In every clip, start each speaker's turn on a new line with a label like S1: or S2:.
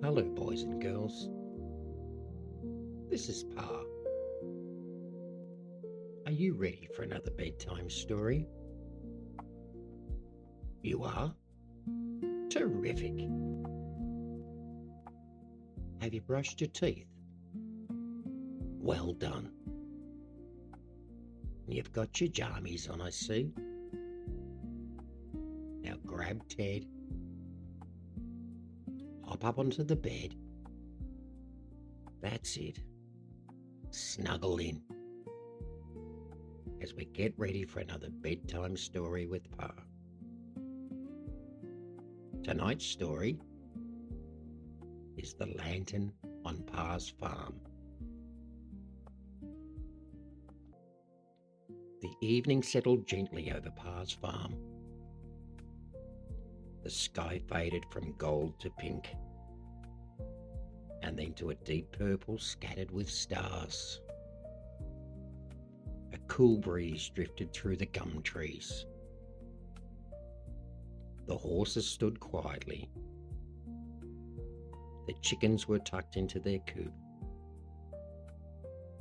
S1: Hello, boys and girls. This is Pa. Are you ready for another bedtime story? You are? Terrific. Have you brushed your teeth? Well done. You've got your jammies on, I see. Now grab Ted, hop up onto the bed. That's it. Snuggle in as we get ready for another bedtime story with Pa. Tonight's story is The Lantern on Pa's Farm. The evening settled gently over Pa's farm. The sky faded from gold to pink, and then to a deep purple scattered with stars. A cool breeze drifted through the gum trees. The horses stood quietly. The chickens were tucked into their coop,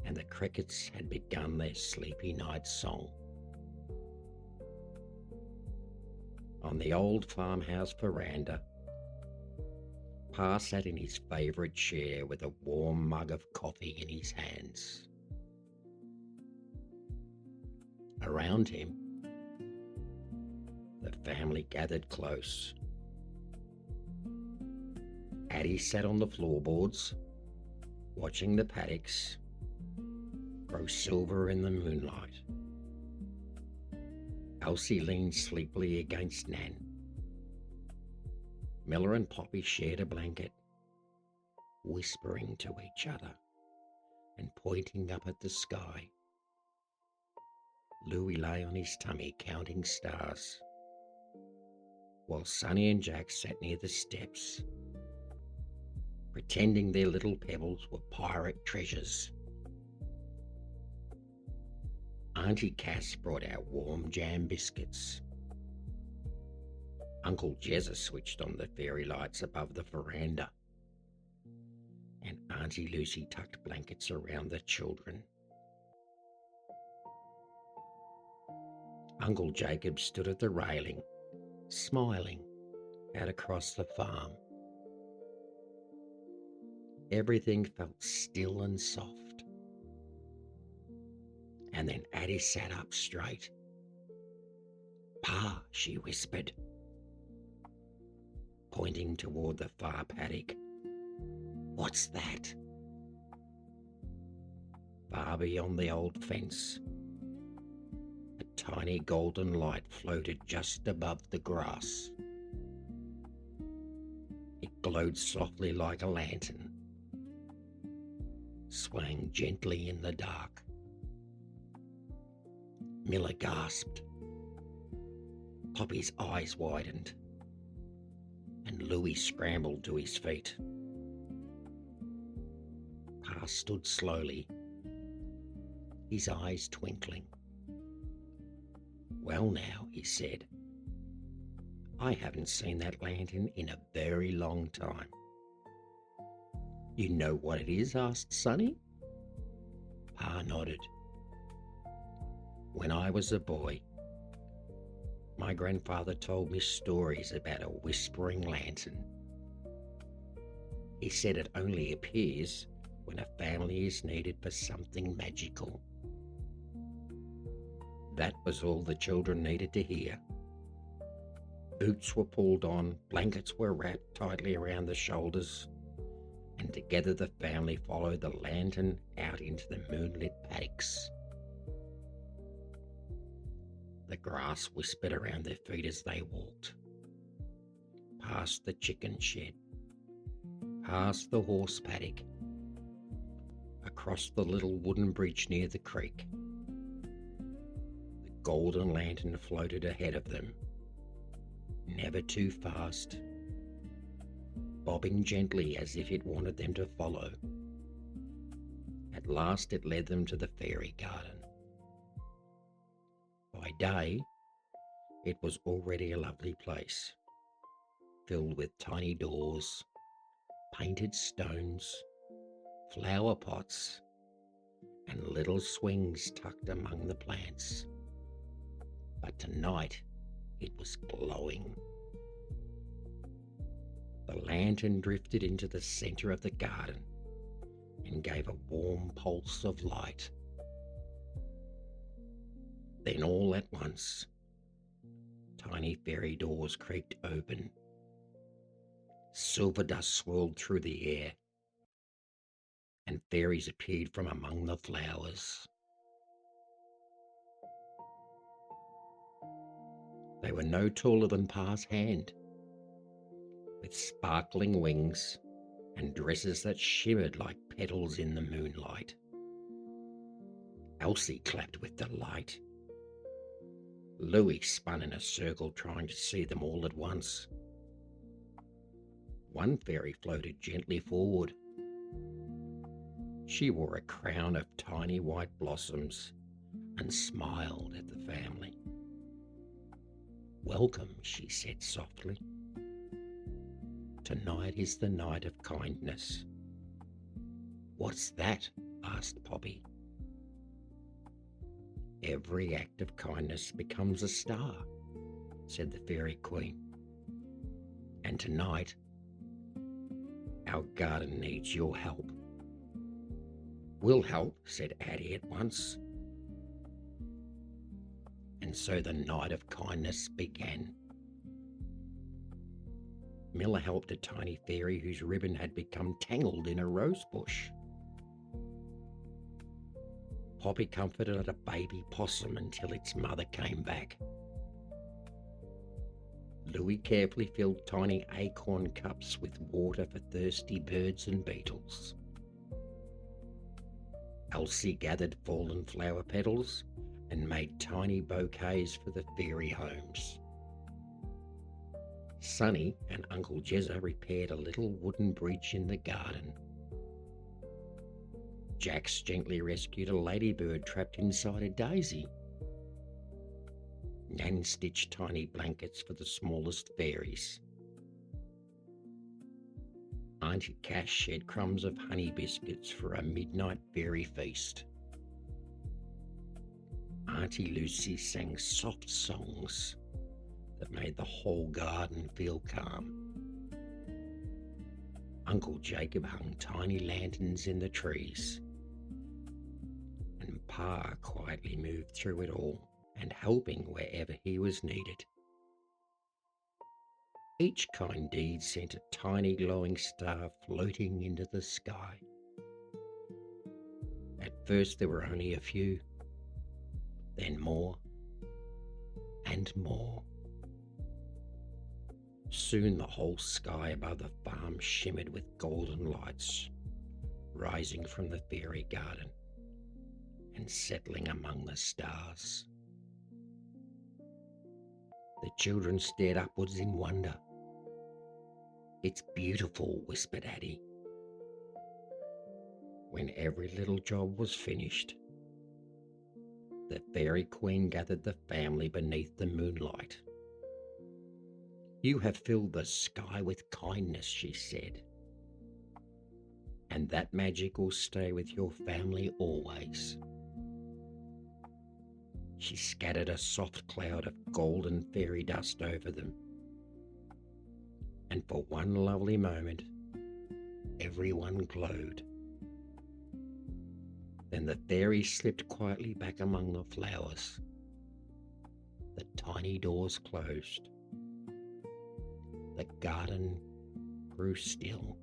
S1: and the crickets had begun their sleepy night song. On the old farmhouse veranda, Pa sat in his favourite chair with a warm mug of coffee in his hands. Around him, the family gathered close. Addi sat on the floorboards, watching the paddocks grow silver in the moonlight. Elsie leaned sleepily against Nan. Mila and Poppy shared a blanket, whispering to each other and pointing up at the sky. Louie lay on his tummy counting stars, while Sonny and Jax sat near the steps, pretending their little pebbles were pirate treasures. Auntie Cass brought out warm jam biscuits. Uncle Jezza switched on the fairy lights above the veranda, and Auntie Lucy tucked blankets around the children. Uncle Jacob stood at the railing, smiling out across the farm. Everything felt still and soft. And then Addi sat up straight. Pa, she whispered, pointing toward the far paddock. What's that? Far beyond the old fence, a tiny golden light floated just above the grass. It glowed softly like a lantern, swaying gently in the dark. Mila gasped. Poppy's eyes widened, and Louie scrambled to his feet. Pa stood slowly, his eyes twinkling. Well now, he said, I haven't seen that lantern in a very long time. You know what it is? Asked Sonny. Pa nodded. When I was a boy, my grandfather told me stories about a whispering lantern. He said it only appears when a family is needed for something magical. That was all the children needed to hear. Boots were pulled on, blankets were wrapped tightly around the shoulders, and together the family followed the lantern out into the moonlit paddocks. The grass whispered around their feet as they walked, past the chicken shed, past the horse paddock, across the little wooden bridge near the creek. The golden lantern floated ahead of them, never too fast, bobbing gently as if it wanted them to follow. At last it led them to the fairy garden. By day, it was already a lovely place, filled with tiny doors, painted stones, flower pots, and little swings tucked among the plants. But tonight it was glowing. The lantern drifted into the center of the garden and gave a warm pulse of light. Then all at once, tiny fairy doors creaked open. Silver dust swirled through the air, and fairies appeared from among the flowers. They were no taller than Pa's hand, with sparkling wings and dresses that shimmered like petals in the moonlight. Elsie clapped with delight. Louie spun in a circle trying to see them all at once. One fairy floated gently forward. She wore a crown of tiny white blossoms and smiled at the family. "Welcome," she said softly. "Tonight is the night of kindness." "What's that?" asked Poppy. "Every act of kindness becomes a star," said the Fairy Queen. "And tonight, our garden needs your help." "We'll help," said Addi at once. And so the night of kindness began. Mila helped a tiny fairy whose ribbon had become tangled in a rose bush. Poppy comforted a baby possum until its mother came back. Louie carefully filled tiny acorn cups with water for thirsty birds and beetles. Elsie gathered fallen flower petals and made tiny bouquets for the fairy homes. Sonny and Uncle Jezza repaired a little wooden bridge in the garden. Jax gently rescued a ladybird trapped inside a daisy. Nan stitched tiny blankets for the smallest fairies. Auntie Cash shared crumbs of honey biscuits for a midnight fairy feast. Auntie Lucy sang soft songs that made the whole garden feel calm. Uncle Jacob hung tiny lanterns in the trees, and Pa quietly moved through it all and helping wherever he was needed. Each kind deed sent a tiny glowing star floating into the sky. At first there were only a few, then more and more. Soon the whole sky above the farm shimmered with golden lights, rising from the fairy garden and settling among the stars. The children stared upwards in wonder. "It's beautiful," whispered Addi. When every little job was finished, the Fairy Queen gathered the family beneath the moonlight. "You have filled the sky with kindness," she said, "and that magic will stay with your family always." She scattered a soft cloud of golden fairy dust over them, and for one lovely moment, everyone glowed. Then the fairies slipped quietly back among the flowers. The tiny doors closed. The garden grew still,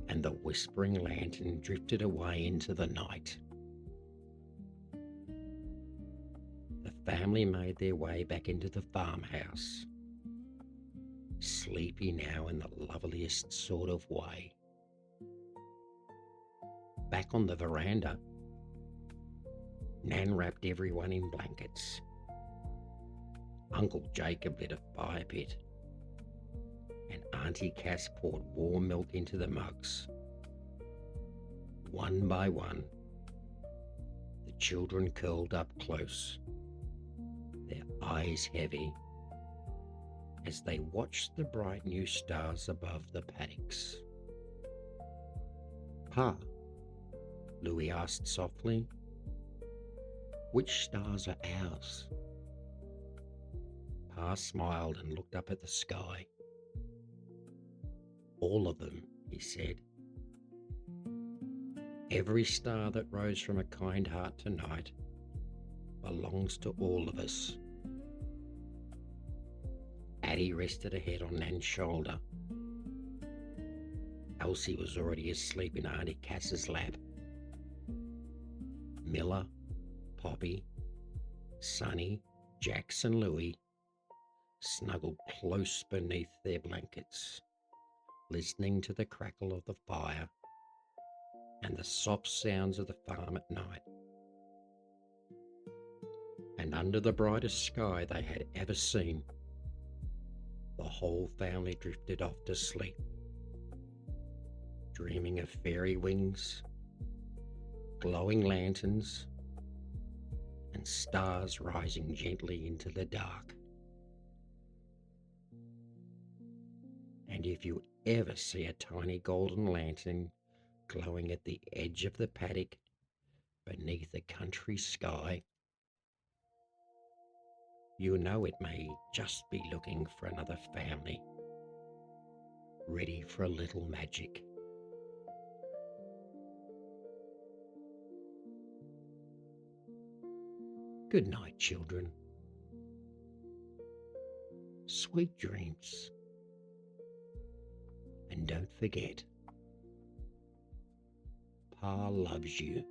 S1: and the whispering lantern drifted away into the night. The family made their way back into the farmhouse, sleepy now in the loveliest sort of way. Back on the veranda, Nan wrapped everyone in blankets. Uncle Jacob lit a fire pit, and Auntie Cass poured warm milk into the mugs. One by one, the children curled up close, their eyes heavy as they watched the bright new stars above the paddocks. "Pa," Louie asked softly, "which stars are ours?" Pa smiled and looked up at the sky. "All of them," he said. "Every star that rose from a kind heart tonight belongs to all of us." Addi rested her head on Nan's shoulder. Elsie was already asleep in Auntie Cass's lap. Mila, Poppy, Sonny, Jax and Louie snuggled close beneath their blankets, listening to the crackle of the fire and the soft sounds of the farm at night. And under the brightest sky they had ever seen, the whole family drifted off to sleep, dreaming of fairy wings, glowing lanterns, and stars rising gently into the dark. And if you ever see a tiny golden lantern glowing at the edge of the paddock beneath a country sky, you know it may just be looking for another family, ready for a little magic. Good night, children. Sweet dreams. And don't forget, Pa loves you.